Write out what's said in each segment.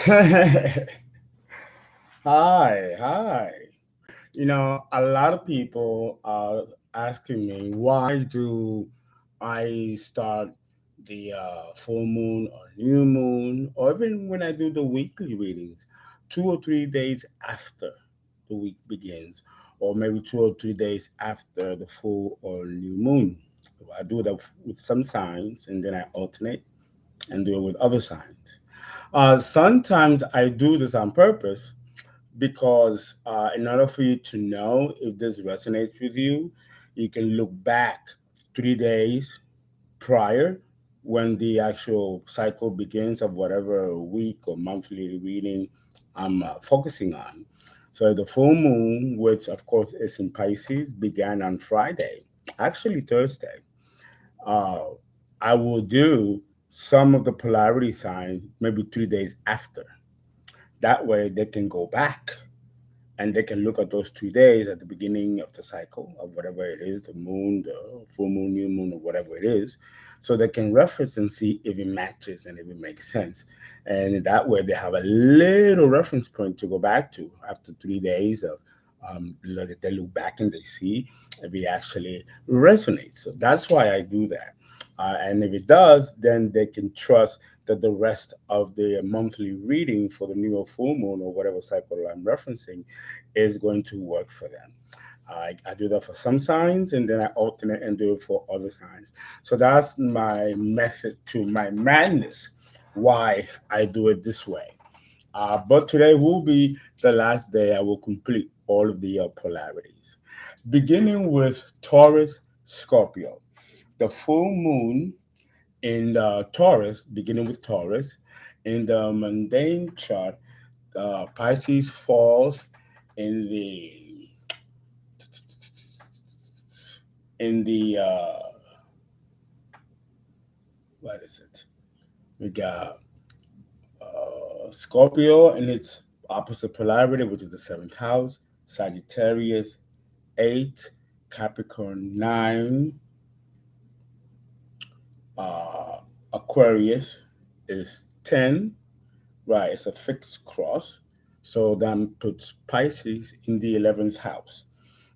Hi, hi. A lot of people are asking me why do I start the full moon or new moon, or even when I do the weekly readings, 2 or 3 days after the week begins, or maybe 2 or 3 days after the full or new moon. I do that with some signs, and then I alternate and do it with other signs. Sometimes I do this on purpose because in order for you to know if this resonates with you, you can look back 3 days prior when the actual cycle begins of whatever week or monthly reading I'm focusing on. So the full moon, which of course is in Pisces, began on Friday, actually Thursday. Uh, I will do some of the polarity signs maybe 3 days after. That way they can go back and they can look at those 2 days at the beginning of the cycle of whatever it is, the moon, the full moon, new moon, or whatever it is, so they can reference and see if it matches and if it makes sense. And that way they have a little reference point to go back to after 3 days of they look back and they see if it actually resonates. So that's why I do that. And if it does, then they can trust that the rest of the monthly reading for the new or full moon or whatever cycle I'm referencing is going to work for them. I do that for some signs and then I alternate and do it for other signs. So that's my method to my madness, why I do it this way. But today will be the last day I will complete all of the polarities. Beginning with Taurus Scorpio. The full moon in Taurus, beginning with Taurus, in the mundane chart, Pisces falls in the what is it? We got Scorpio in its opposite polarity, which is the seventh house, Sagittarius 8, Capricorn 9, uh, Aquarius is 10. Right, it's a fixed cross. So that puts Pisces in the 11th house.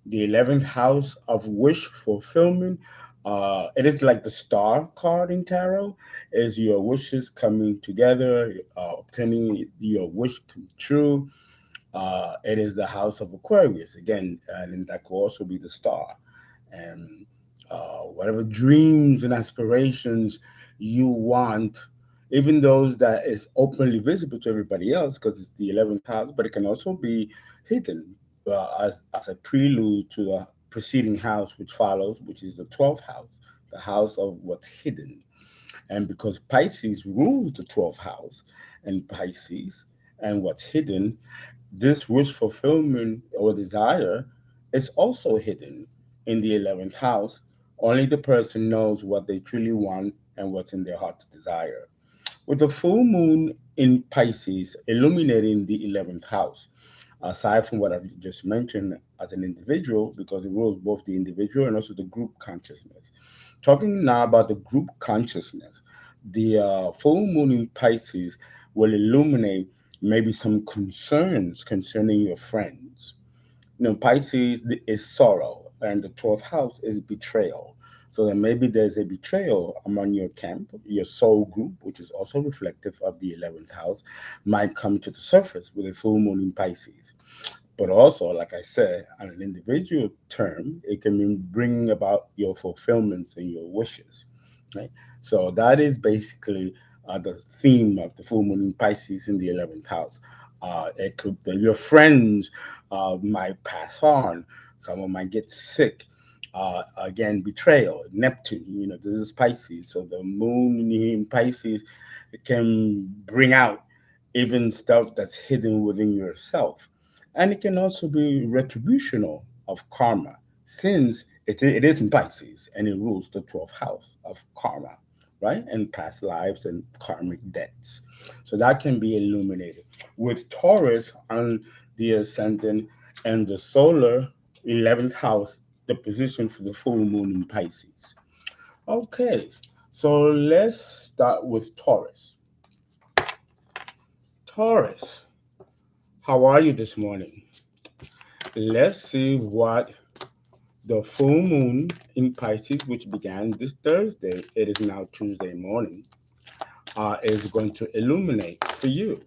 The 11th house of wish fulfillment. It is like the star card in tarot, is your wishes coming together, obtaining your wish come true. It is the house of Aquarius again, and then that could also be the star. And whatever dreams and aspirations you want, even those that is openly visible to everybody else, because it's the 11th house, but it can also be hidden as a prelude to the preceding house, which follows, which is the 12th house, the house of what's hidden. And because Pisces rules the 12th house and Pisces and what's hidden, this wish fulfillment or desire is also hidden in the 11th house. Only the person knows what they truly want and what's in their heart's desire. With the full moon in Pisces illuminating the 11th house, aside from what I've just mentioned as an individual, because it rules both the individual and also the group consciousness. Talking now about the group consciousness, the full moon in Pisces will illuminate maybe some concerns concerning your friends. Pisces is sorrow, and the 12th house is betrayal. So then maybe there's a betrayal among your camp, your soul group, which is also reflective of the 11th house, might come to the surface with a full moon in Pisces. But also, like I said, on an individual term, it can mean bringing about your fulfillments and your wishes. Right? So that is basically the theme of the full moon in Pisces in the 11th house. Your friends might pass on. Someone might get sick. Again, betrayal, Neptune. This is Pisces. So the moon in Pisces can bring out even stuff that's hidden within yourself. And it can also be retributional of karma, since it is in Pisces and it rules the 12th house of karma, right? And past lives and karmic debts. So that can be illuminated. With Taurus on the ascendant and the solar 11th house, the position for the full moon in Pisces. Okay, so let's start with Taurus. Taurus, how are you this morning? Let's see what the full moon in Pisces, which began this Thursday, it is now Tuesday morning, is going to illuminate for you.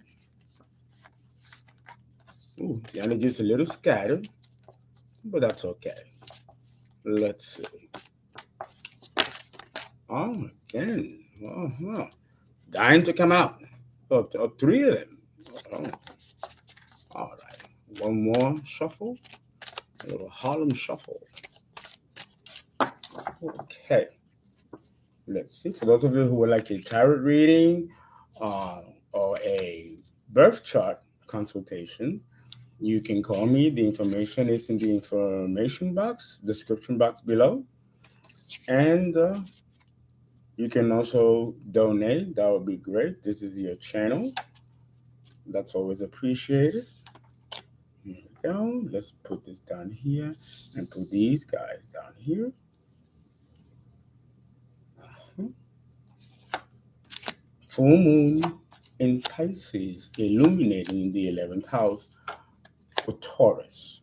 Ooh, the energy is a little scattered, but that's okay. Let's see. Oh, again. Uh-huh. Dying to come out. Oh, three of them. Oh. All right. One more shuffle. A little Harlem shuffle. Okay. Let's see. For those of you who would like a tarot reading or a birth chart consultation, you can call me. The information is in the information box, description box below. And you can also donate. That would be great. This is your channel. That's always appreciated. Here we go. Let's put this down here and put these guys down here. Full moon in Pisces, illuminating the 11th house for Taurus.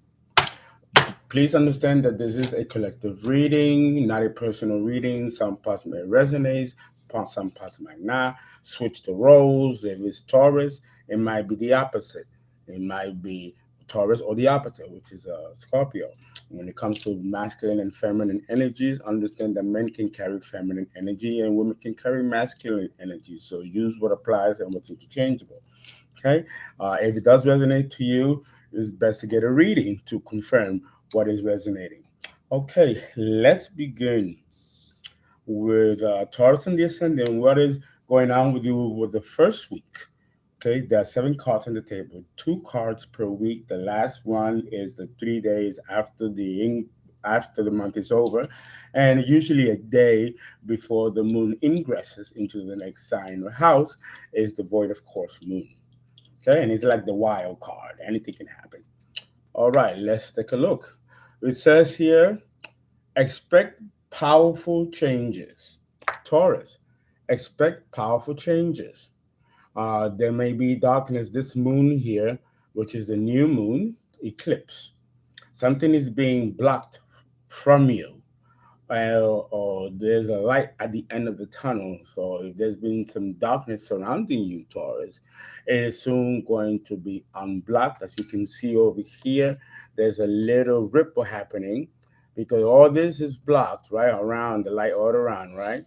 Please understand that this is a collective reading, not a personal reading. Some parts may resonate, some parts might not. Switch the roles. If it's Taurus, it might be the opposite. It might be Taurus or the opposite, which is Scorpio. When it comes to masculine and feminine energies, understand that men can carry feminine energy and women can carry masculine energy. So use what applies and what's interchangeable. Okay. If it does resonate to you, it's best to get a reading to confirm what is resonating. Okay, let's begin with Taurus and the Ascendant. What is going on with you with the first week? Okay, there are 7 cards on the table, 2 cards per week. The last one is the 3 days after the month is over, and usually a day before the moon ingresses into the next sign or house is the void of course moon. Okay, and it's like the wild card. Anything can happen. All right, let's take a look. It says here, expect powerful changes. Taurus, expect powerful changes. There may be darkness. This moon here, which is the new moon eclipse. Something is being blocked from you. Or there's a light at the end of the tunnel. So if there's been some darkness surrounding you, Taurus, it is soon going to be unblocked. As you can see over here, there's a little ripple happening because all this is blocked, right, around the light all around, right?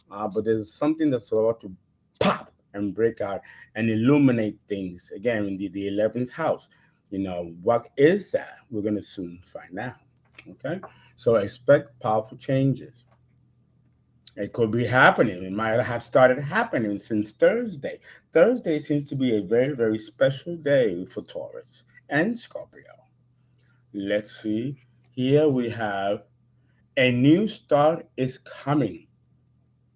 But there's something that's about to pop and break out and illuminate things again in the 11th house. What is that? We're going to soon find out. Okay, so expect powerful changes. It could be happening. It might have started happening since Thursday. Thursday seems to be a very, very special day for Taurus and Scorpio. Let's see. Here we have a new start is coming.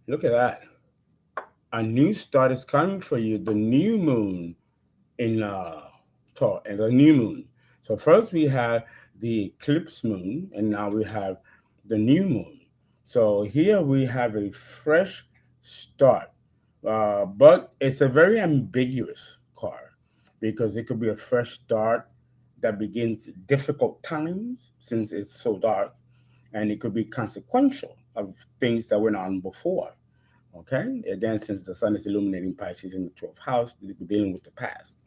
Look at that. A new start is coming for you. The new moon in Taurus and the new moon. So first we have the eclipse moon, and now we have the new moon. So here we have a fresh start, but it's a very ambiguous card because it could be a fresh start that begins difficult times since it's so dark, and it could be consequential of things that went on before. Okay, again, since the sun is illuminating Pisces in the 12th house, we're dealing with the past.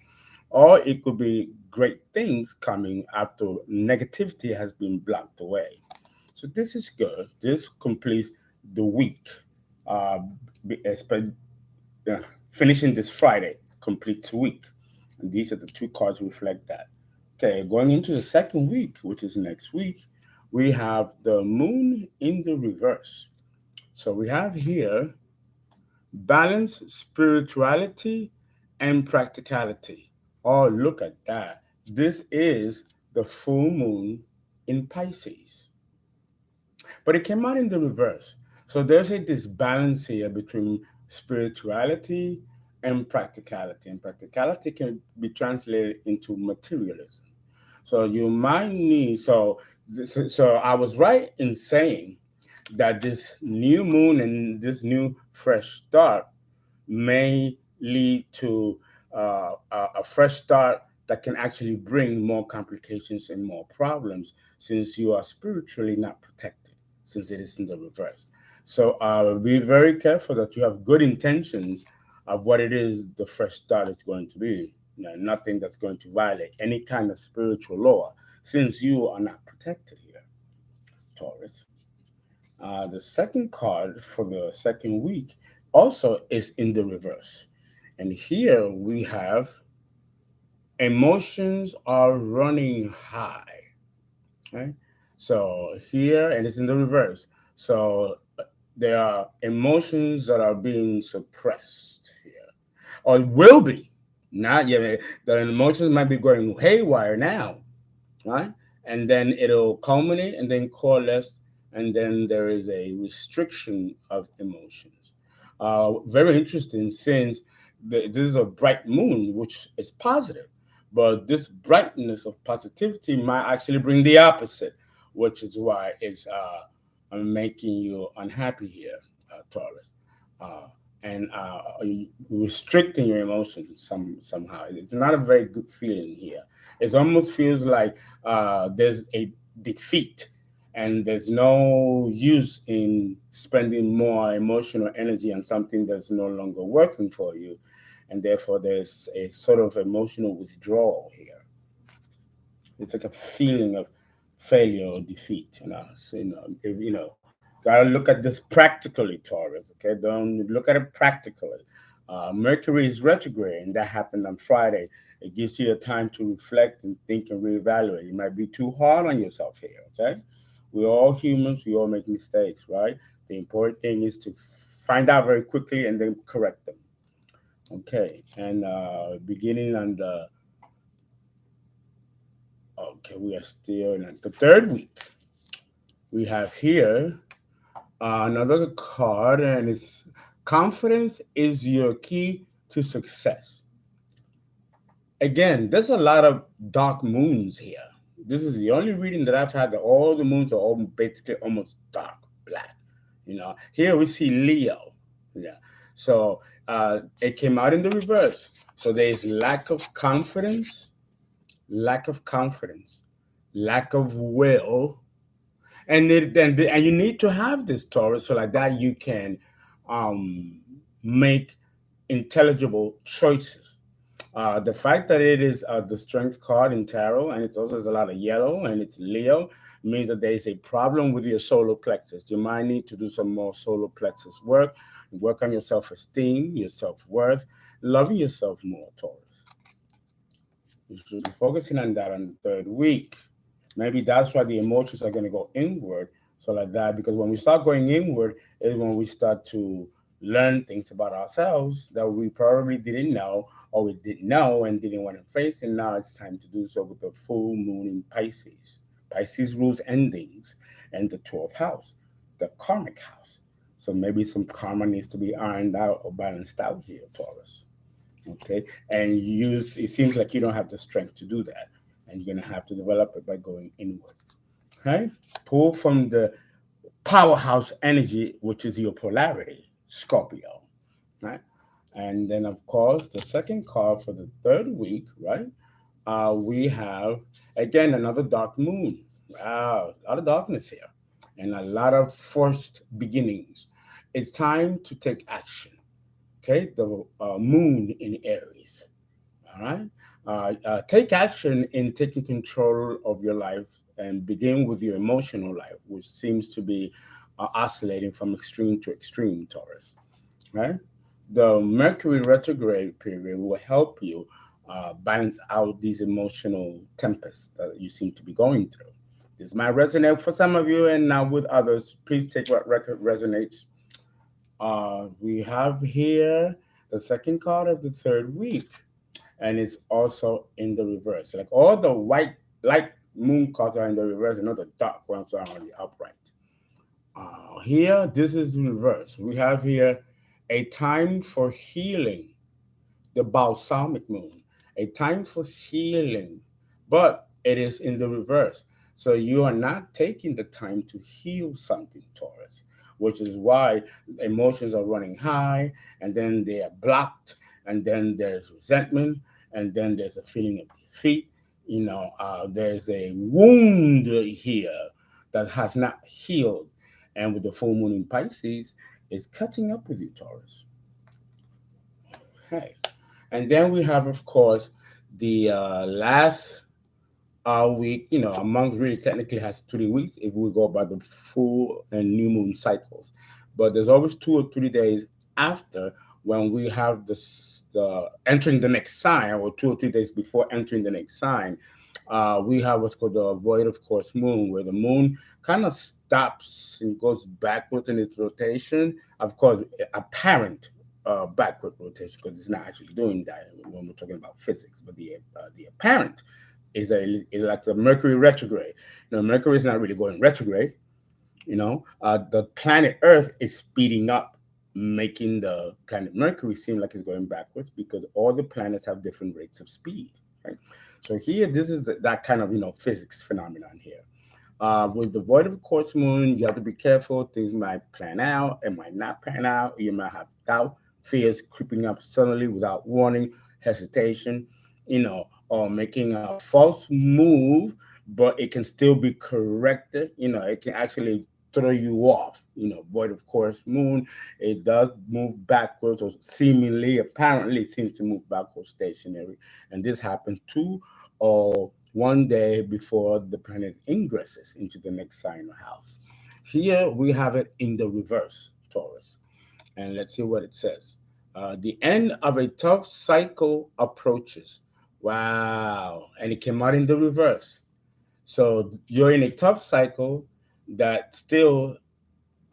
Or it could be great things coming after negativity has been blocked away. So this is good. This completes the week. Uh, Finishing this Friday completes a week. And these are the 2 cards reflect that. Okay, going into the second week, which is next week, we have the moon in the reverse. So we have here balance, spirituality, and practicality. Oh, look at that. This is the full moon in Pisces. But it came out in the reverse. So there's a disbalance here between spirituality and practicality. And practicality can be translated into materialism. So you might need, so I was right in saying that this new moon and this new fresh start may lead to a fresh start that can actually bring more complications and more problems since you are spiritually not protected, since it is in the reverse. So be very careful that you have good intentions of what it is the fresh start is going to be. Nothing that's going to violate any kind of spiritual law, since you are not protected here, Taurus. The second card for the second week also is in the reverse. And here we have emotions are running high. Okay? So here, and it's in the reverse. So there are emotions that are being suppressed here, or will be. Not yet. The emotions might be going haywire now, right? And then it'll culminate and then coalesce, and then there is a restriction of emotions. Very interesting, since this is a bright moon, which is positive, but this brightness of positivity might actually bring the opposite, which is why it's making you unhappy here, Taurus. And restricting your emotions somehow. It's not a very good feeling here. It almost feels like there's a defeat, and there's no use in spending more emotional energy on something that's no longer working for you, and therefore there's a sort of emotional withdrawal here. It's like a feeling of failure or defeat. So, gotta look at this practically, Taurus. Okay, don't look at it practically. Mercury is retrograde, and that happened on Friday. It gives you a time to reflect and think and reevaluate. You might be too hard on yourself here. Okay, we're all humans. We all make mistakes, right? The important thing is to find out very quickly and then correct them. Okay, and beginning on the okay, we are still in the third week. We have here another card, and it's confidence is your key to success. Again, there's a lot of dark moons here. This is the only reading that I've had that all the moons are all basically almost dark black. Here we see Leo. Yeah. So it came out in the reverse. So there's lack of confidence, lack of will, and you need to have this Taurus, so like that you can um, make intelligible choices. The fact that it is the strength card in tarot, and it also has a lot of yellow, and it's Leo, means that there is a problem with your solar plexus. You might need to do some more solar plexus work on your self-esteem, your self-worth, loving yourself more, Taurus. You should be focusing on that on the third week. Maybe that's why the emotions are going to go inward, so like that. Because when we start going inward, is when we start to learn things about ourselves that we probably didn't know, or we didn't know and didn't want to face. And now it's time to do so with the full moon in Pisces. Pisces rules endings, and the 12th house, the karmic house. So maybe some karma needs to be ironed out or balanced out here, Taurus. Okay, and it seems like you don't have the strength to do that, and you're going to have to develop it by going inward. Okay, pull from the powerhouse energy, which is your polarity, Scorpio, right? And then of course the second card for the third week, right? We have again another dark moon. Wow, a lot of darkness here, and a lot of forced beginnings. It's time to take action. Okay, the moon in Aries. All right. Take action in taking control of your life and begin with your emotional life, which seems to be oscillating from extreme to extreme, Taurus. Right. The Mercury retrograde period will help you balance out these emotional tempests that you seem to be going through. This might resonate for some of you, and not with others. Please take what record resonates. We have here the second card of the third week, and it's also in the reverse. Like all the white light moon cards are in the reverse, and not the dark ones are on the upright. Here, this is reverse. We have here a time for healing, the balsamic moon, a time for healing, but it is in the reverse. So you are not taking the time to heal something, Taurus, which is why emotions are running high, and then they are blocked, and then there's resentment, and then there's a feeling of defeat. There's a wound here that has not healed, and with the full moon in Pisces, it's catching up with you, Taurus. Okay. And then we have, of course, the last week, a month really technically has 3 weeks if we go by the full and new moon cycles. But there's always 2 or 3 days after when we have the entering the next sign, or 2 or 3 days before entering the next sign. We have what's called the void of course moon, where the moon kind of stops and goes backwards in its rotation. Of course, apparent backward rotation, because it's not actually doing that when we're talking about physics. But the apparent is like the Mercury retrograde. Mercury is not really going retrograde. The planet Earth is speeding up, making the planet Mercury seem like it's going backwards, because all the planets have different rates of speed. Right? So here, this is that kind of physics phenomenon here. With the void of course moon, you have to be careful. Things might plan out, it might not plan out. You might have doubt, fears creeping up suddenly without warning, hesitation, or making a false move, but it can still be corrected. It can actually throw you off. Void of course moon, it does move backwards, or seemingly, apparently seems to move backwards stationary. And this happens 2 or 1 day before the planet ingresses into the next sign or house. Here we have it in the reverse, Taurus. And let's see what it says. The end of a tough cycle approaches. Wow. And it came out in the reverse. So you're in a tough cycle that still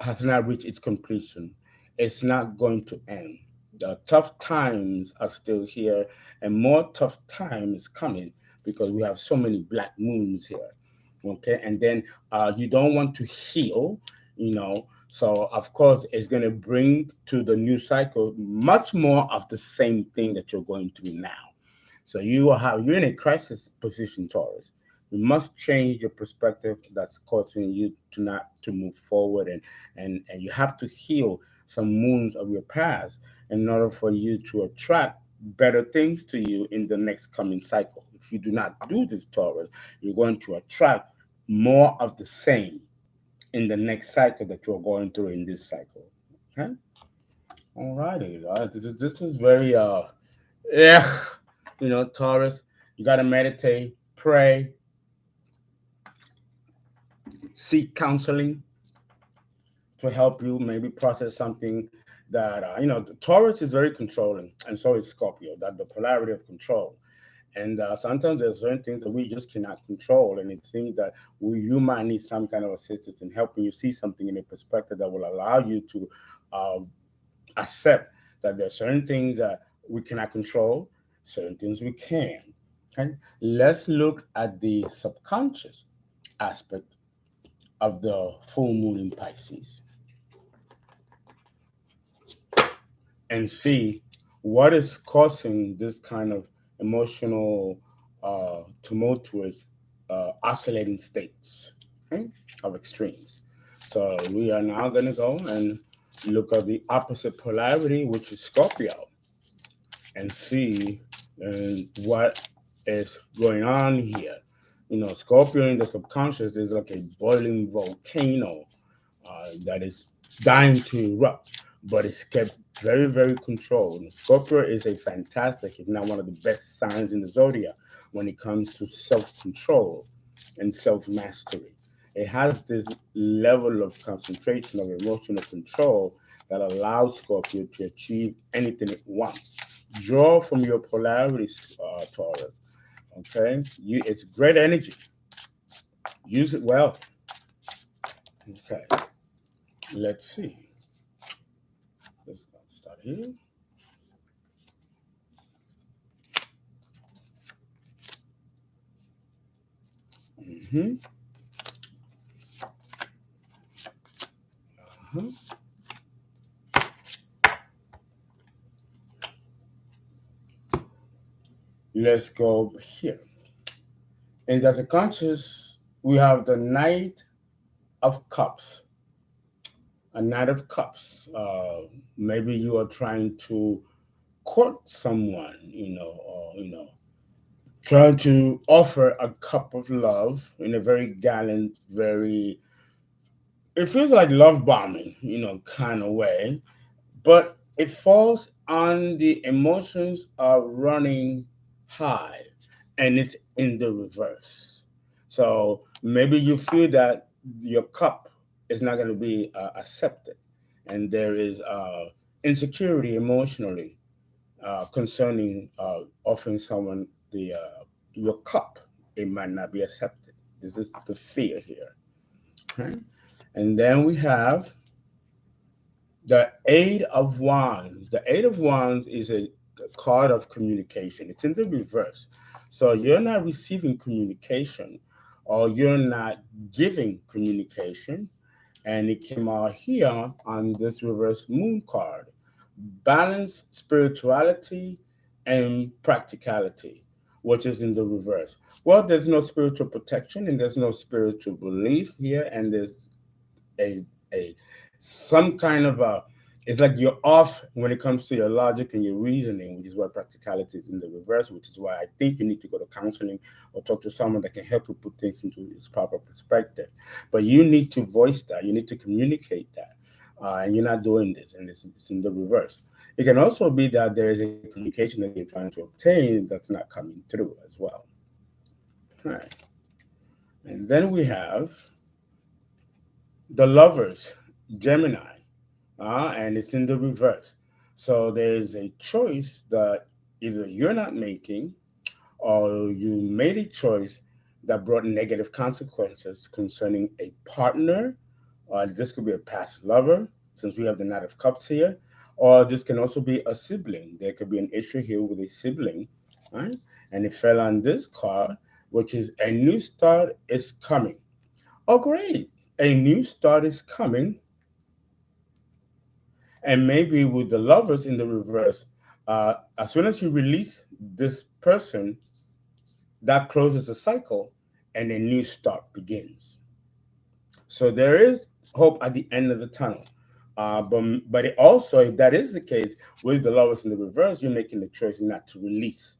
has not reached its completion. It's not going to end. The tough times are still here, and more tough times coming, because we have so many black moons here. Okay, and then you don't want to heal, so of course it's going to bring to the new cycle much more of the same thing that you're going through now. So you're in a crisis position, Taurus. You must change your perspective that's causing you to not to move forward, and you have to heal some wounds of your past in order for you to attract better things to you in the next coming cycle. If you do not do this, Taurus, you're going to attract more of the same in the next cycle that you're going through in this cycle. Okay? All righty. This is very yeah. Taurus, you gotta meditate, pray, seek counseling to help you maybe process something that Taurus is very controlling, and so is Scorpio. That the polarity of control. And sometimes there's certain things that we just cannot control, and it seems that you might need some kind of assistance in helping you see something in a perspective that will allow you to uh, accept that there are certain things that we cannot control, certain things we can. Okay, let's look at the subconscious aspect of the full moon in Pisces and see what is causing this kind of emotional, tumultuous, oscillating states, okay, of extremes. So we are now going to go and look at the opposite polarity, which is Scorpio, and see what is going on here. Scorpio in the subconscious is like a boiling volcano that is dying to erupt, but it's kept very, very controlled. Scorpio is a fantastic, if not one of the best signs in the zodiac when it comes to self-control and self-mastery. It has this level of concentration of emotional control that allows Scorpio to achieve anything it wants. Draw from your polarities, Taurus. Okay, it's great energy. Use it well. Okay, let's see. Let's start here. Mm-hmm. Uh-huh. Let's go here. In the subconscious, we have the Knight of Cups. A Knight of Cups. Maybe you are trying to court someone, or trying to offer a cup of love in a very gallant, very, it feels like love bombing, kind of way, but it falls on the emotions are running high and it's in the reverse. So maybe you feel that your cup is not going to be accepted, and there is insecurity emotionally concerning offering someone the your cup. It might not be accepted. This is the fear here. Okay? And then we have the Eight of Wands. The Eight of Wands is a card of communication. It's in the reverse. So you're not receiving communication, or you're not giving communication. And it came out here on this reverse moon card. Balance spirituality and practicality, which is in the reverse. Well, there's no spiritual protection and there's no spiritual belief here, and there's a a some kind of a, it's like you're off when it comes to your logic and your reasoning, which is why practicality is in the reverse, which is why I think you need to go to counseling or talk to someone that can help you put things into its proper perspective. But you need to voice that, you need to communicate that, and you're not doing this, and it's in the reverse. It can also be that there is a communication that you're trying to obtain that's not coming through as well. All right. And then we have the lovers, Gemini, and it's in the reverse. So there's a choice that either you're not making, or you made a choice that brought negative consequences concerning a partner, or this could be a past lover, since we have the Knight of Cups here, or this can also be a sibling. There could be an issue here with a sibling, right? And it fell on this card, which is a new start is coming. Oh, great. A new start is coming. And maybe with the lovers in the reverse, as soon as you release this person, that closes the cycle and a new start begins. So there is hope at the end of the tunnel. But it also, if that is the case, with the lovers in the reverse, you're making the choice not to release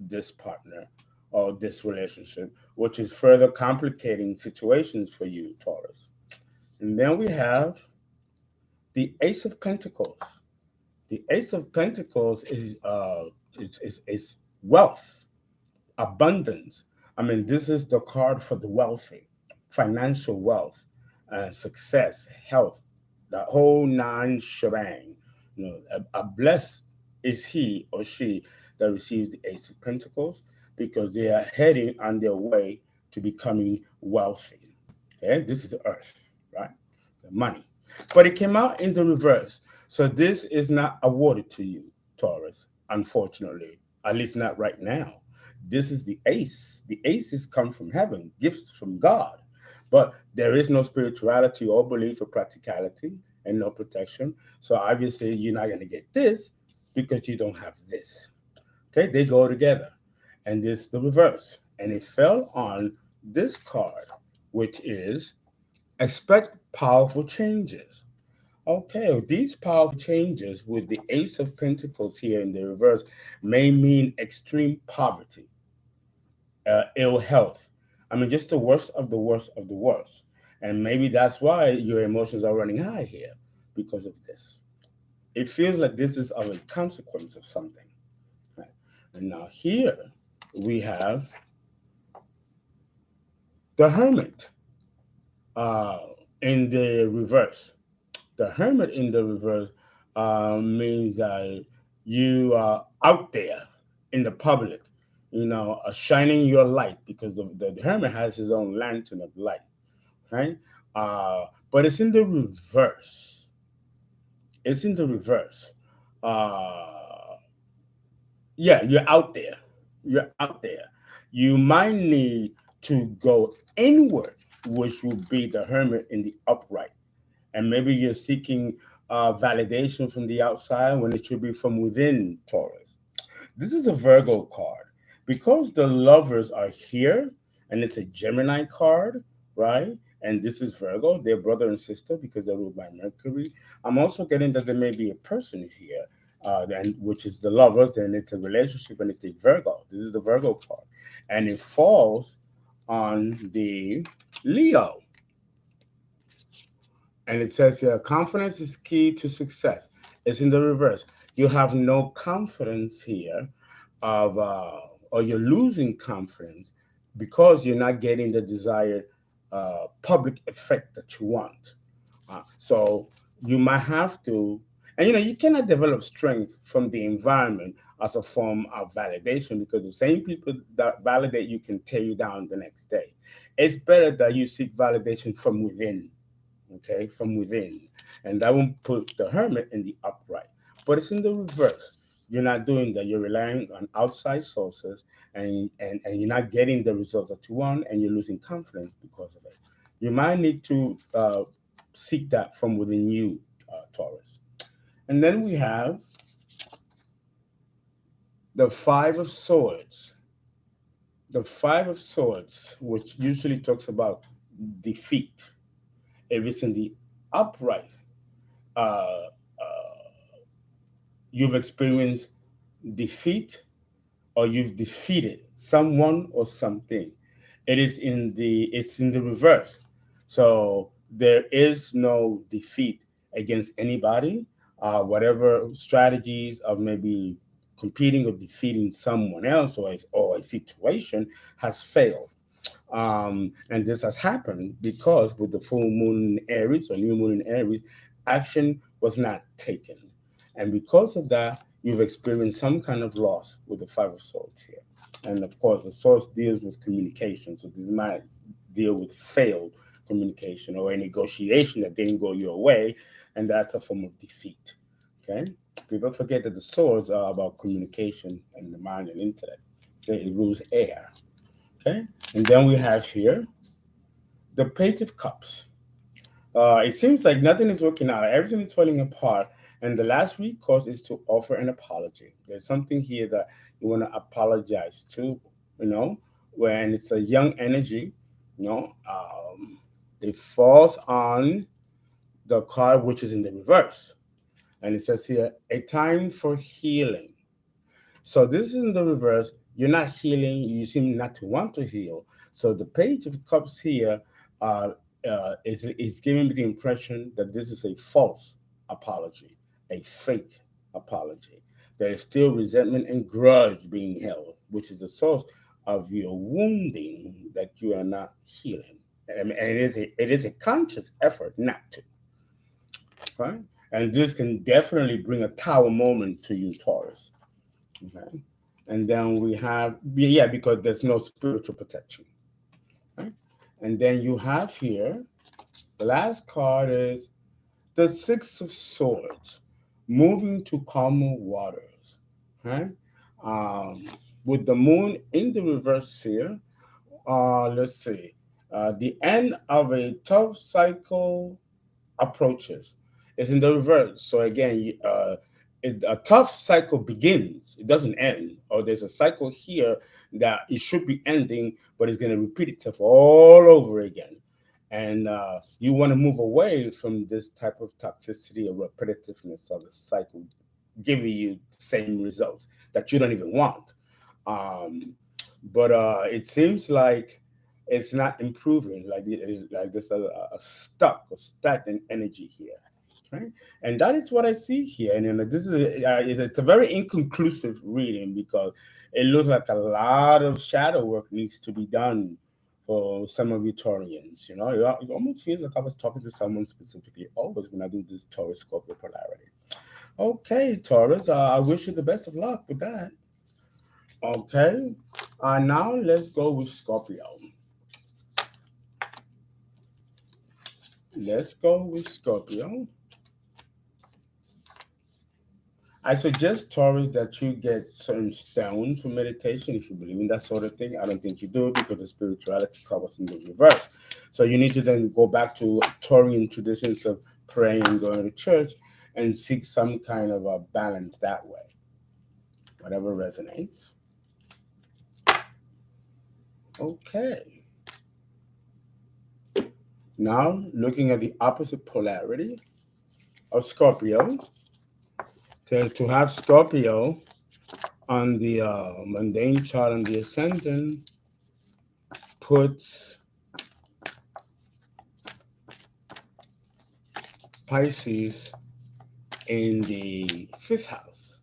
this partner or this relationship, which is further complicating situations for you, Taurus. And then we have the Ace of Pentacles. The Ace of Pentacles is wealth, abundance. I mean, this is the card for the wealthy, financial wealth, success, health, the whole nine shebang. A blessed is he or she that receives the Ace of Pentacles, because they are heading on their way to becoming wealthy. Okay, this is Earth, right? The money. But it came out in the reverse. So this is not awarded to you, Taurus, unfortunately, at least not right now. This is the ace. The aces come from heaven, gifts from God. But there is no spirituality or belief or practicality and no protection. So obviously, you're not going to get this because you don't have this. Okay, they go together. And this is the reverse. And it fell on this card, which is expect powerful changes. Okay, these powerful changes with the Ace of Pentacles here in the reverse may mean extreme poverty, ill health. I mean, just the worst of the worst of the worst. And maybe that's why your emotions are running high here, because of this. It feels like this is of a consequence of something. Right? And now here we have the Hermit uh, in the reverse. The Hermit in the reverse means you are out there in the public, shining your light, because the Hermit has his own lantern of light, right? But it's in the reverse. It's in the reverse. Uh, yeah, you're out there. You're out there. You might need to go inward, which will be the Hermit in the upright, and maybe you're seeking validation from the outside when it should be from within, Taurus. This is a Virgo card. Because the lovers are here and it's a Gemini card, right? And this is Virgo, they're brother and sister because they're ruled by Mercury. I'm also getting that there may be a person here which is the lovers, then it's a relationship, and it's a Virgo. This is the Virgo card. And it falls on the Leo. And it says here, confidence is key to success. It's in the reverse. You have no confidence here of, or you're losing confidence because you're not getting the desired public effect that you want. So you might have to, and you cannot develop strength from the environment as a form of validation, because the same people that validate you can tear you down the next day. It's better that you seek validation from within, okay, from within. And that won't put the hermit in the upright. But it's in the reverse. You're not doing that. You're relying on outside sources, and you're not getting the results that you want, and you're losing confidence because of it. You might need to seek that from within you, Taurus. And then we have the Five of Swords. The Five of Swords, which usually talks about defeat. If it's in the upright, uh, you've experienced defeat, or you've defeated someone or something. It's in the reverse. So there is no defeat against anybody. Whatever strategies of maybe competing or defeating someone else, or a situation has failed. And this has happened because with the full moon in Aries, or new moon in Aries, action was not taken. And because of that, you've experienced some kind of loss with the Five of Swords here. And of course, the Swords deals with communication. So this might deal with failed communication or a negotiation that didn't go your way. And that's a form of defeat. Okay? People forget that the Swords are about communication and the mind and intellect. Okay? It rules air. Okay? And then we have here the Page of Cups. It seems like nothing is working out. Everything is falling apart. And the last recourse is to offer an apology. There's something here that you want to apologize to, when it's a young energy, it falls on the card which is in the reverse. And it says here, a time for healing. So this is in the reverse. You're not healing. You seem not to want to heal. So the Page of Cups here is giving me the impression that this is a false apology, a fake apology. There is still resentment and grudge being held, which is the source of your wounding that you are not healing. And it is a conscious effort not to. Okay? And this can definitely bring a tower moment to you, Taurus. Okay? And then we have, because there's no spiritual protection. Okay? And then you have here, the last card is the Six of Swords, moving to calmer waters. Okay? With the moon in the reverse here, let's see, the end of a tough cycle approaches. It's in the reverse. So again, a tough cycle begins. It doesn't end. Or there's a cycle here that it should be ending, but it's going to repeat itself all over again. And you want to move away from this type of toxicity or repetitiveness of the cycle, giving you the same results that you don't even want. But it seems like it's not improving. Like there's a stuck or stagnant energy here. Right? And that is what I see here. And this it's a very inconclusive reading, because it looks like a lot of shadow work needs to be done for some of you Taurians. It almost feels like I was talking to someone specifically always when I do this Taurus-Scorpio polarity. Okay, Taurus, I wish you the best of luck with that. Okay, now let's go with Scorpio. Let's go with Scorpio. I suggest, Taurus, that you get certain stones for meditation if you believe in that sort of thing. I don't think you do, because the spirituality covers in the reverse. So you need to then go back to Taurian traditions of praying, going to church, and seek some kind of a balance that way. Whatever resonates. Okay. Now, looking at the opposite polarity of Scorpio, Okay, to have Scorpio on the mundane chart on the ascendant puts Pisces in the fifth house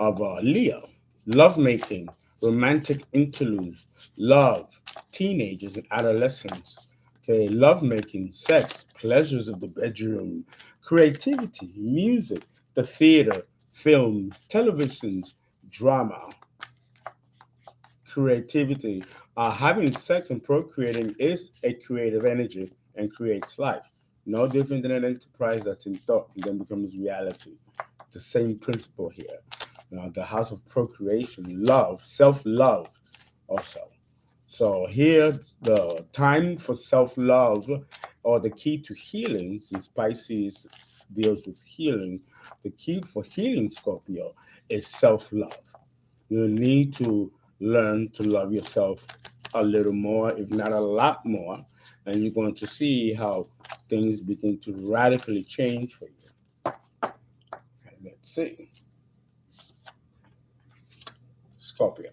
of Leo. Lovemaking, romantic interludes, love, teenagers and adolescents. Okay, lovemaking, sex, pleasures of the bedroom, creativity, music, the theater, films, televisions, drama, creativity. Having sex and procreating is a creative energy and creates life. No different than an enterprise that's in thought and then becomes reality. The same principle here. Now, the house of procreation, love, self love, also. So, here, the time for self love or the key to healing, since Pisces deals with healing, the key for healing Scorpio is self love. You need to learn to love yourself a little more, if not a lot more, and you're going to see how things begin to radically change for you. And let's see. Scorpio.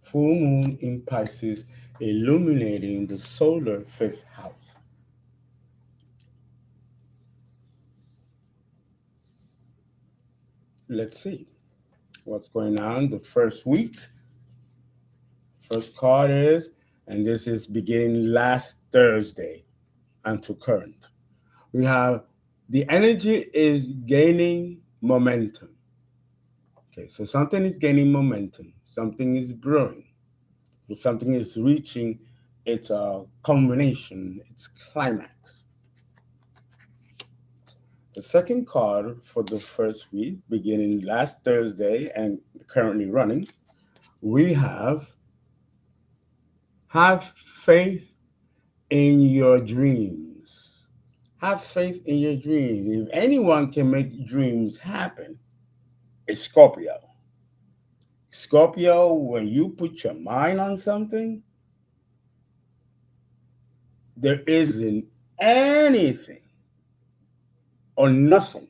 Full moon in Pisces illuminating the solar fifth house. Let's see what's going on the first week. First card is, and this is beginning last Thursday until current. We have the energy is gaining momentum. Okay, so something is gaining momentum, something is brewing, something is reaching its culmination, its climax. The second card for the first week, beginning last Thursday and currently running, we have faith in your dreams. Have faith in your dreams. If anyone can make dreams happen, it's Scorpio. Scorpio, when you put your mind on something, there isn't anything or nothing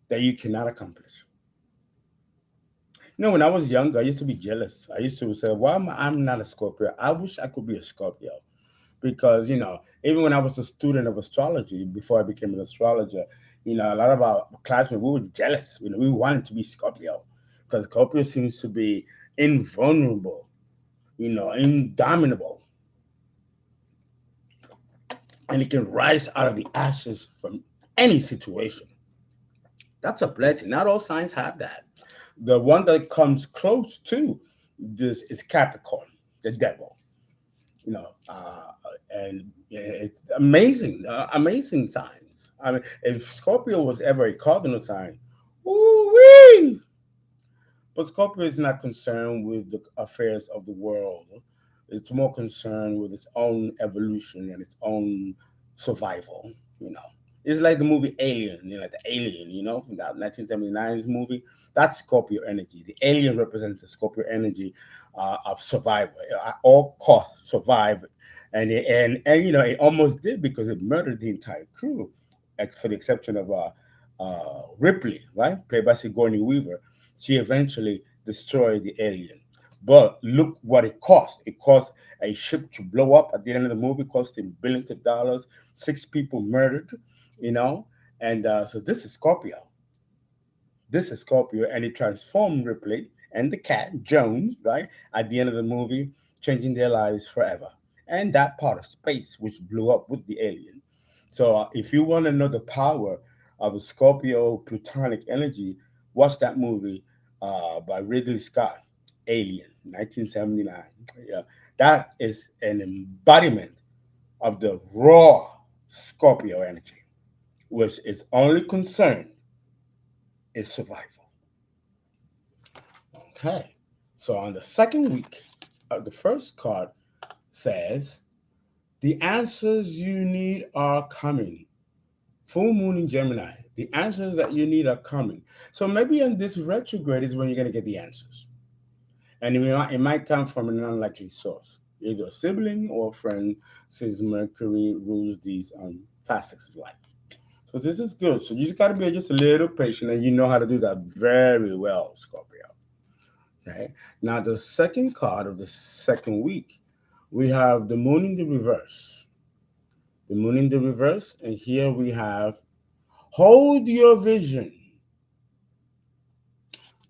that you cannot accomplish. You know, when I was younger, I used to be jealous. I used to say, why am I'm not a Scorpio? I wish I could be a Scorpio. Because, you know, even when I was a student of astrology, before I became an astrologer, you know, a lot of our classmates, we were jealous. You know, we wanted to be Scorpio because Scorpio seems to be invulnerable, you know, indomitable. And it can rise out of the ashes from any situation. That's a blessing. Not all signs have that. The one that comes close to this is Capricorn, the devil. You know, and it's amazing, amazing signs. I mean, if Scorpio was ever a cardinal sign, woo-wee! But Scorpio is not concerned with the affairs of the world. It's more concerned with its own evolution and its own survival. You know, it's like the movie Alien. You know, like the Alien. You know, from that 1979's movie. That's Scorpio energy. The alien represents the Scorpio energy of survival. At all costs, survive, and you know, it almost did because it murdered the entire crew, for the exception of Ripley, right, played by Sigourney Weaver. She eventually destroyed the alien. But look what it cost. It cost a ship to blow up at the end of the movie, costing billions of dollars, 6 people murdered, you know. And so this is Scorpio. This is Scorpio, and it transformed Ripley and the cat, Jones, right, at the end of the movie, changing their lives forever. And that part of space, which blew up with the alien. So if you want to know the power of a Scorpio plutonic energy, watch that movie by Ridley Scott, Alien, 1979. Yeah, that is an embodiment of the raw Scorpio energy, which is only concerned is survival. Okay, so on the second week, the first card says, the answers you need are coming. Full moon in Gemini. The answers that you need are coming. So maybe in this retrograde is when you're going to get the answers. And it might come from an unlikely source, either a sibling or a friend, since Mercury rules these facets of life. So this is good. So you just got to be just a little patient, and you know how to do that very well, Scorpio. Okay. Now the second card of the second week, we have the moon in the reverse. The moon in the reverse, and here we have hold your vision.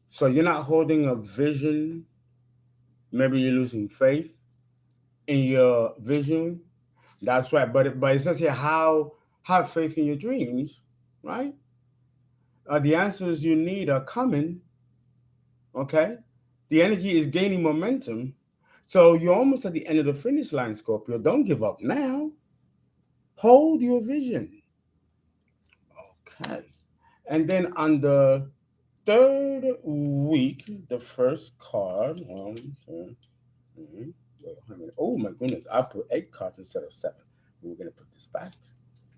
So you're not holding a vision. Maybe you're losing faith in your vision. That's right. But it says here how have faith in your dreams, right? The answers you need are coming. Okay. The energy is gaining momentum. So you're almost at the end of the finish line, Scorpio. Don't give up now. Hold your vision. Okay. And then on the third week, the first card. Mhm. Oh my goodness, I put 8 cards instead of 7. We're gonna put this back.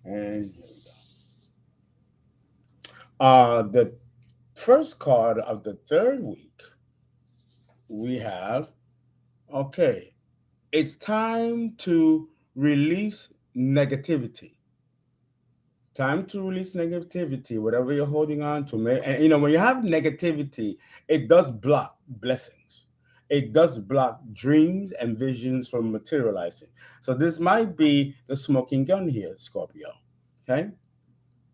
And here we go. The first card of the third week, we have, okay, it's time to release negativity. Time to release negativity, whatever you're holding on to. And when you have negativity, it does block blessings. It does block dreams and visions from materializing. So this might be the smoking gun here, Scorpio. Okay?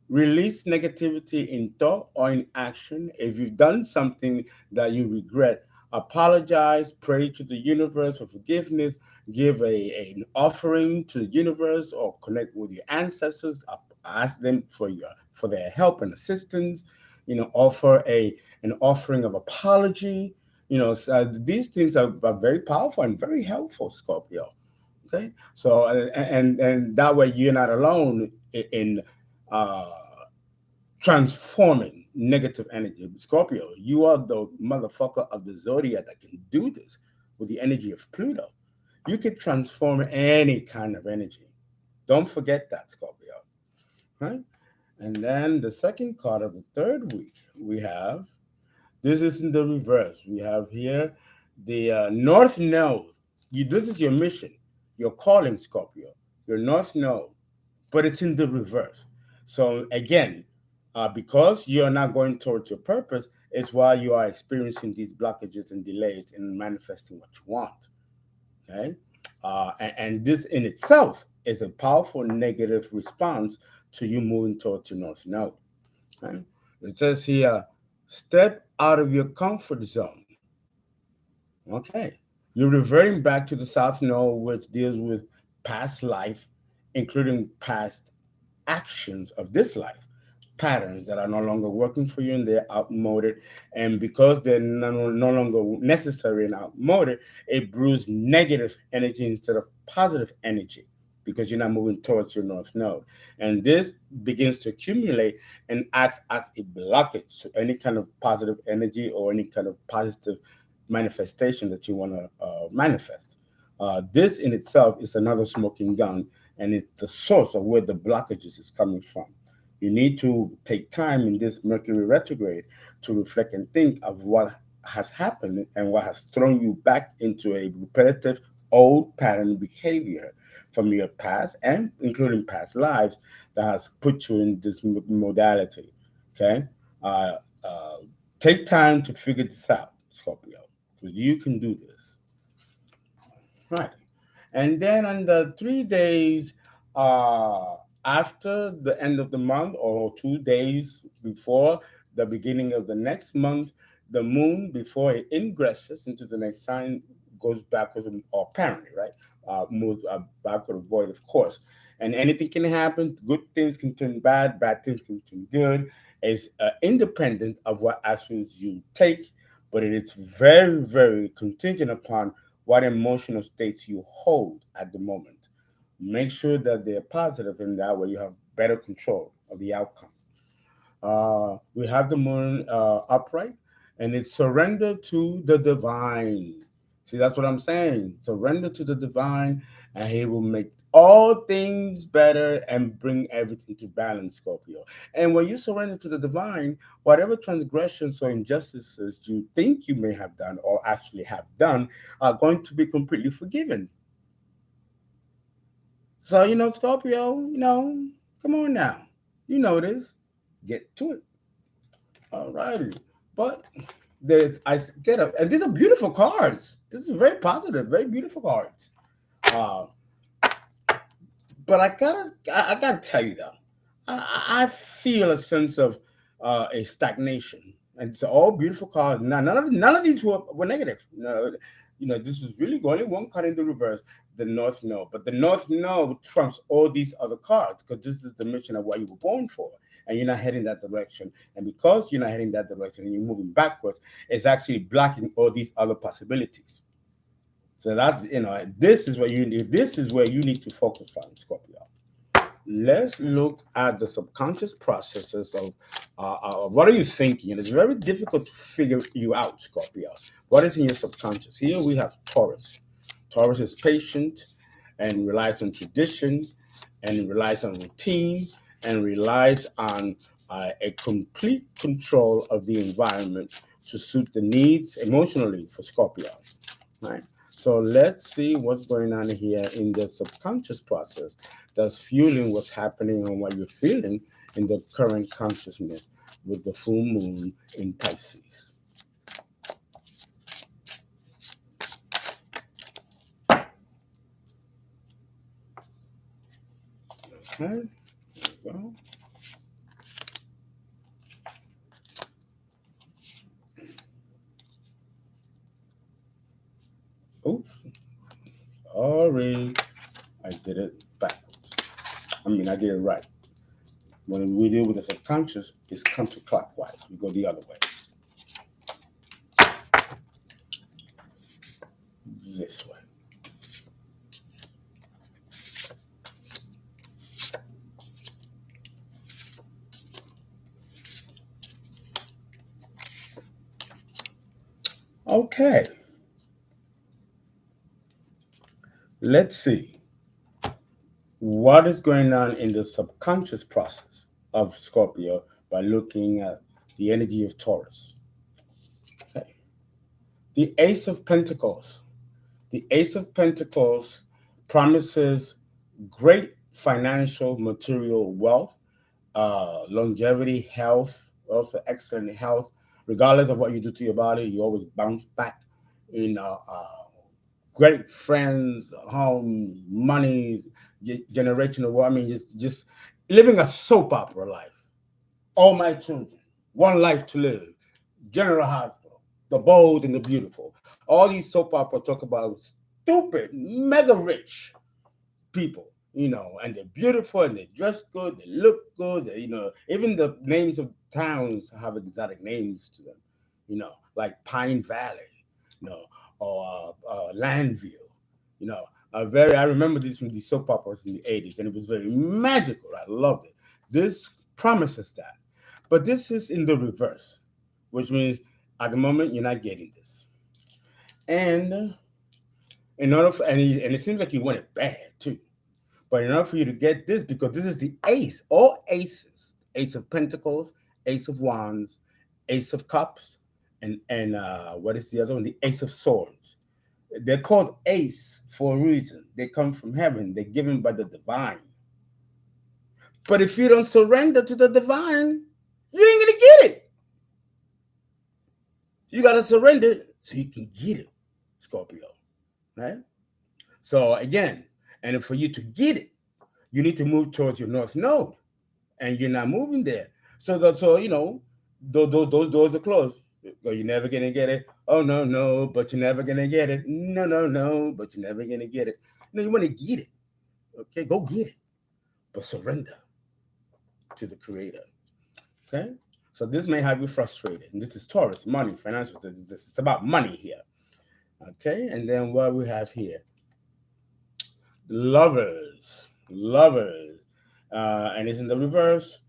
Release negativity in thought or in action. If you've done something that you regret, apologize, pray to the universe for forgiveness, give an offering to the universe, or connect with your ancestors, ask them for their help and assistance. Offer an offering of apology. So these things are very powerful and very helpful, Scorpio. Okay, so and that way you're not alone in uh, transforming negative energy. Scorpio, you are the motherfucker of the zodiac that can do this with the energy of Pluto. You can transform any kind of energy. Don't forget that, Scorpio. Right? And then the second card of the third week, we have, this is in the reverse. We have here the North Node. This is your mission, your calling, Scorpio, your North Node, but it's in the reverse. So again, because you're not going towards your purpose, is why you are experiencing these blockages and delays in manifesting what you want. Okay, and this in itself is a powerful negative response to you moving towards your North Node. Okay? It says here, step out of your comfort zone. Okay, you're reverting back to the South Node, which deals with past life, including past actions of this life, patterns that are no longer working for you and they're outmoded. And because they're no longer necessary and outmoded, it brews negative energy instead of positive energy because you're not moving towards your North Node. And this begins to accumulate and acts as a blockage to any kind of positive energy or any kind of positive manifestation that you want to manifest. This in itself is another smoking gun, and it's the source of where the blockages is coming from. You need to take time in this Mercury retrograde to reflect and think of what has happened and what has thrown you back into a repetitive old pattern behavior from your past and including past lives that has put you in this modality. Okay, uh, uh, take time to figure this out, Scorpio, because you can do this. Right. And then on the 3 days after the end of the month, or 2 days before the beginning of the next month, the moon, before it ingresses into the next sign, goes backwards, or apparently, right? Moves backward or void, of course. And anything can happen. Good things can turn bad things can turn good. It's independent of what actions you take, but it is very, very contingent upon what emotional states you hold at the moment. Make sure that they're positive, and that way you have better control of the outcome. We have the moon upright, and it's surrender to the divine. See, that's what I'm saying. Surrender to the divine, and He will make all things better and bring everything to balance, Scorpio. And when you surrender to the divine, whatever transgressions or injustices you think you may have done or actually have done are going to be completely forgiven. So, Scorpio, come on now. You know this. Get to it. All righty. But I get up, and these are beautiful cards. This is very positive, very beautiful cards. Uh, but I gotta tell you though, I feel a sense of a stagnation, and it's all beautiful cards. Now, none of these were negative. No, this was really only one card in the reverse, the North Node. But the North Node trumps all these other cards because this is the mission of what you were born for, and you're not heading that direction. And because you're not heading that direction and you're moving backwards, it's actually blocking all these other possibilities. So that's this is where you need. This is where you need to focus on, Scorpio. Let's look at the subconscious processes of what are you thinking. And it's very difficult to figure you out, Scorpio. What is in your subconscious? Here we have Taurus. Taurus is patient and relies on tradition and relies on routine and relies on a complete control of the environment to suit the needs emotionally for Scorpio. Right? So let's see what's going on here in the subconscious process that's fueling what's happening and what you're feeling in the current consciousness with the full moon in Pisces. Okay, there we go. Oops, sorry, I did it backwards. I did it right. When we deal with the subconscious, it's counterclockwise. We go the other way. This way. Okay. Let's see what is going on in the subconscious process of Scorpio by looking at the energy of Taurus. Okay. The Ace of Pentacles. The Ace of Pentacles promises great financial, material wealth, longevity, health, also excellent health. Regardless of what you do to your body, you always bounce back. Great friends, home, monies, generational wealth. Just living a soap opera life. All my children, one life to live. General Hospital, The Bold and the Beautiful. All these soap opera talk about stupid, mega rich people, and they're beautiful and they dress good, they look good, even the names of towns have exotic names to them, like Pine Valley, or Landview, I remember these from the soap operas in the 80s, and it was very magical. I loved it. This promises that. But this is in the reverse, which means at the moment you're not getting this. And in order for, and it seems like you want it bad too. But in order for you to get this, because this is the ace, all aces, Ace of Pentacles, Ace of Wands, Ace of Cups, and what is the other one? The Ace of Swords. They're called ace for a reason. They come from heaven. They're given by the divine. But if you don't surrender to the divine, you ain't gonna get it. You gotta surrender so you can get it, Scorpio. Right? So again, and for you to get it, you need to move towards your North Node, and you're not moving there. So those doors are closed. You're never gonna get it. Oh no, but you're never gonna get it. No, but you're never gonna get it. No, you want to get it. Okay, go get it, but surrender to the Creator. Okay, so this may have you frustrated. And this is Taurus, money, financial. It's about money here. Okay, and then what we have here, lovers, and it's in the reverse.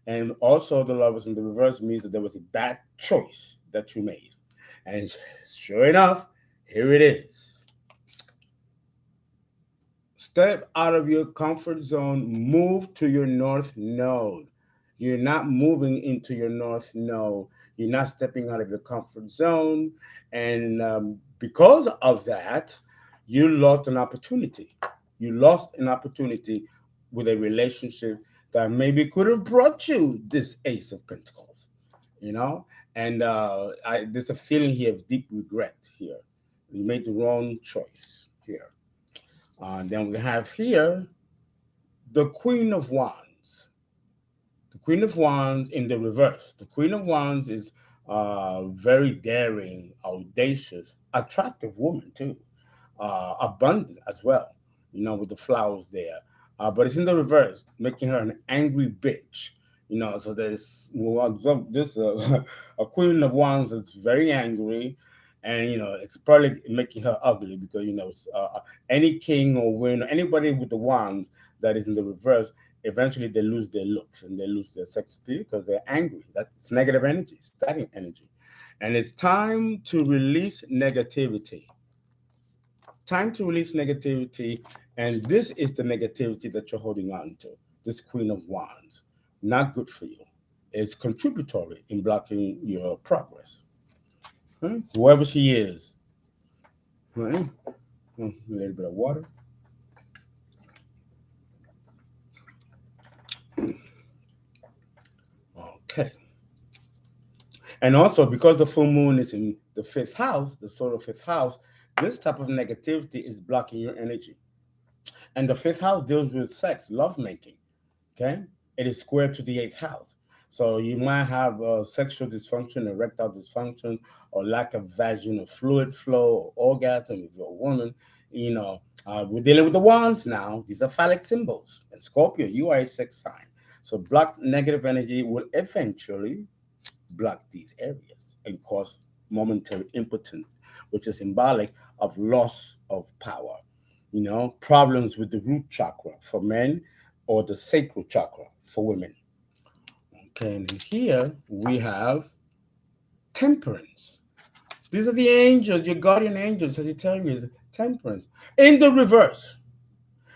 And also the lovers in the reverse means that there was a bad choice that you made. And sure enough, here it is. Step out of your comfort zone. Move to your north node. You're not moving into your north node. You're not stepping out of your comfort zone. And because of that, you lost an opportunity. You lost an opportunity with a relationship that maybe could have brought you this Ace of Pentacles, you know? And there's a feeling here of deep regret here. You made the wrong choice here. Then we have here the Queen of Wands. The Queen of Wands in the reverse. The Queen of Wands is very daring, audacious, attractive woman too. Abundant as well, with the flowers there. But it's in the reverse, making her an angry bitch. So there's this a Queen of Wands that's very angry, and it's probably making her ugly because any king or queen or anybody with the wands that is in the reverse, eventually they lose their looks and they lose their sex appeal because they're angry. That's negative energy, static energy, and it's time to release negativity. Time to release negativity, and this is the negativity that you're holding on to. This Queen of Wands, not good for you. It's contributory in blocking your progress. Whoever she is. Right? A little bit of water. Okay. And also, because the full moon is in the fifth house, the solar fifth house, this type of negativity is blocking your energy. And the fifth house deals with sex, lovemaking. Okay? It is square to the eighth house. So you might have sexual dysfunction, erectile dysfunction, or lack of vaginal fluid flow or orgasm if you're a woman. We're dealing with the wands now. These are phallic symbols. And Scorpio, you are a sex sign. So blocked negative energy will eventually block these areas and cause momentary impotence, which is symbolic of loss of power. Problems with the root chakra for men or the sacral chakra for women. Okay, and here we have temperance. These are the angels, your guardian angels, Sagittarius, temperance in the reverse.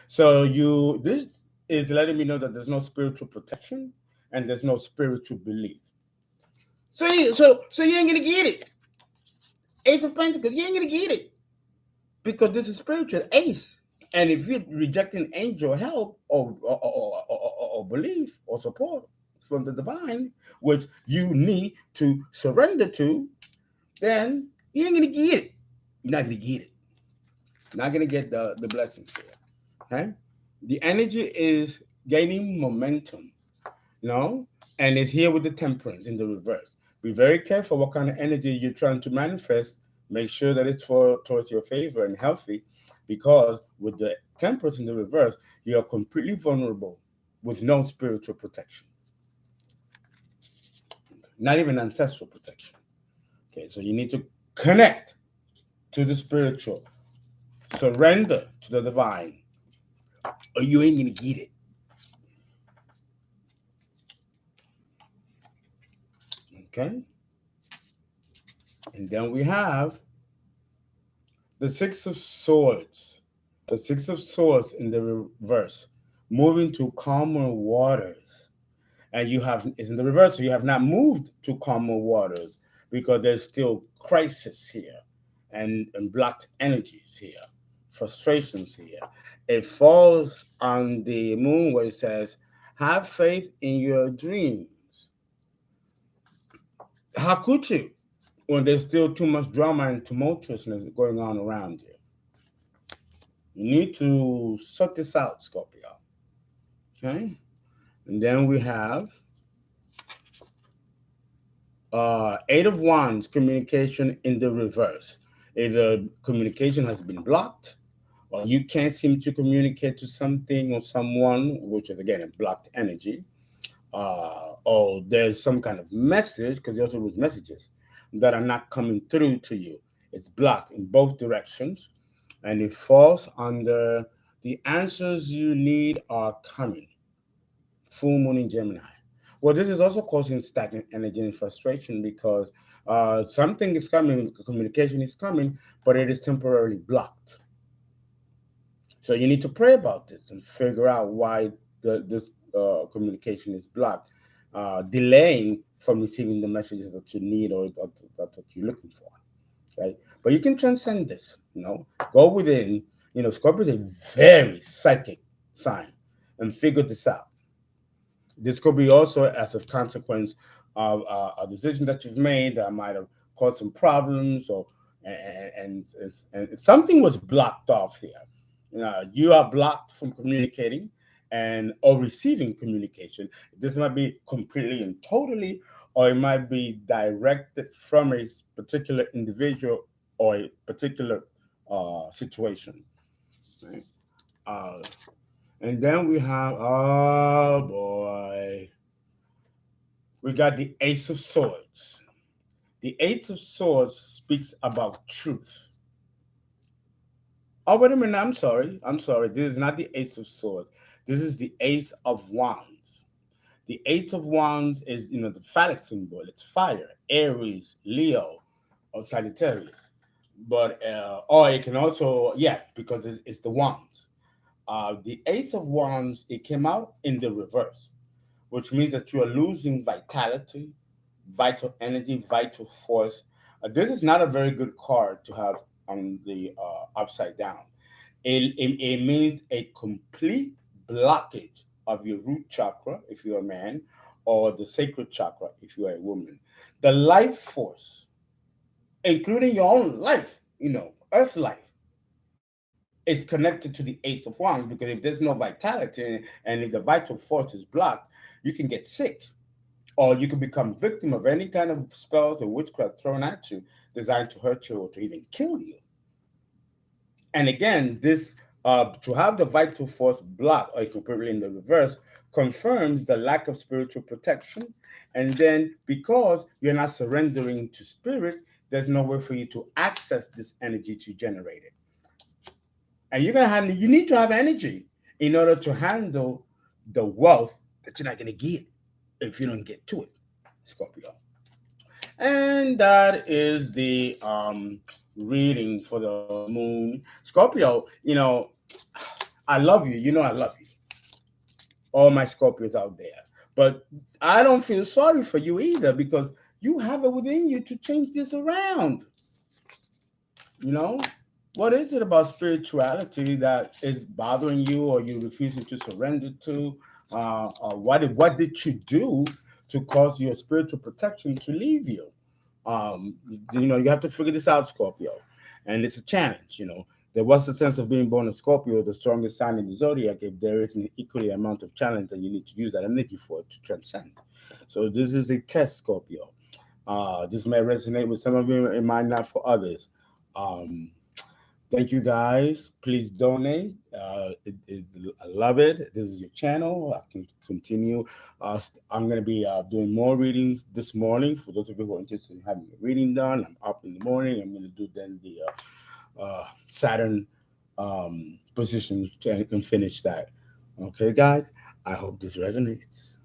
So this is letting me know that there's no spiritual protection and there's no spiritual belief. So you ain't gonna get it. Ace of Pentacles, you ain't gonna get it because this is spiritual ace. And if you're rejecting angel help or belief or support from the divine, which you need to surrender to, then you ain't gonna get it. You're not gonna get it. You're not gonna get the blessings here. Okay? The energy is gaining momentum, and it's here with the temperance in the reverse. Be very careful what kind of energy you're trying to manifest. Make sure that it's towards your favor and healthy, because with the temperance in the reverse, you are completely vulnerable with no spiritual protection, not even ancestral protection. Okay, so you need to connect to the spiritual, surrender to the divine, or you ain't gonna get it. Okay, and then we have the Six of Swords. The Six of Swords in the reverse, moving to calmer waters. And it's in the reverse, so you have not moved to calmer waters because there's still crisis here and blocked energies here, frustrations here. It falls on the moon where it says, have faith in your dreams. How could you when there's still too much drama and tumultuousness going on around you? You need to sort this out, Scorpio. Okay? And then we have Eight of Wands, communication in the reverse. Either communication has been blocked, or you can't seem to communicate to something or someone, which is again a blocked energy, or there's some kind of message, because there's always messages that are not coming through to you. It's blocked in both directions, and it falls under the answers you need are coming. Full moon in Gemini. Well, this is also causing stagnant energy and frustration because something is coming, communication is coming, but it is temporarily blocked. So you need to pray about this and figure out why this communication is blocked, delaying from receiving the messages that you need or that you're looking for. Right? But you can transcend this. Go within. Scorpio is a very psychic sign, and figure this out. This could be also as a consequence of a decision that you've made that might have caused some problems, or and something was blocked off here. You are blocked from communicating and or receiving communication. This might be completely and totally, or it might be directed from a particular individual or a particular situation. Right? Uh, and then we have, oh boy, we got the Ace of Swords. The Ace of Swords speaks about truth. Oh, wait a minute. I'm sorry. This is not the Ace of Swords. This is the Ace of Wands. The Ace of Wands is, the phallic symbol. It's fire, Aries, Leo, or Sagittarius. But, or it can also, yeah, because it's the Wands. The Ace of Wands, it came out in the reverse, which means that you are losing vitality, vital energy, vital force. This is not a very good card to have on the upside down. It means a complete blockage of your root chakra if you're a man, or the sacred chakra if you're a woman. The life force, including your own life, earth life, is connected to the Ace of Wands, because if there's no vitality and if the vital force is blocked, you can get sick, or you can become victim of any kind of spells or witchcraft thrown at you designed to hurt you or to even kill you. And again, this to have the vital force blocked or completely in the reverse confirms the lack of spiritual protection. And then because you're not surrendering to spirit, there's no way for you to access this energy to generate it. And you need to have energy in order to handle the wealth that you're not going to get if you don't get to it, Scorpio. And that is the reading for the moon. Scorpio, I love you. I love you. All my Scorpios out there. But I don't feel sorry for you either, because you have it within you to change this around. What is it about spirituality that is bothering you, or you refusing to surrender to? What did you do to cause your spiritual protection to leave you? You have to figure this out, Scorpio, and it's a challenge. There was a sense of being born a Scorpio, the strongest sign in the zodiac. If there is an equally amount of challenge, then you need to use that energy for it to transcend. So this is a test, Scorpio. This may resonate with some of you, it might not for others. Thank you, guys. Please donate. I love it. This is your channel. I can continue. I'm going to be doing more readings this morning. For those of you who are interested in having a reading done, I'm up in the morning. I'm going to do then the Saturn position and finish that. Okay, guys. I hope this resonates.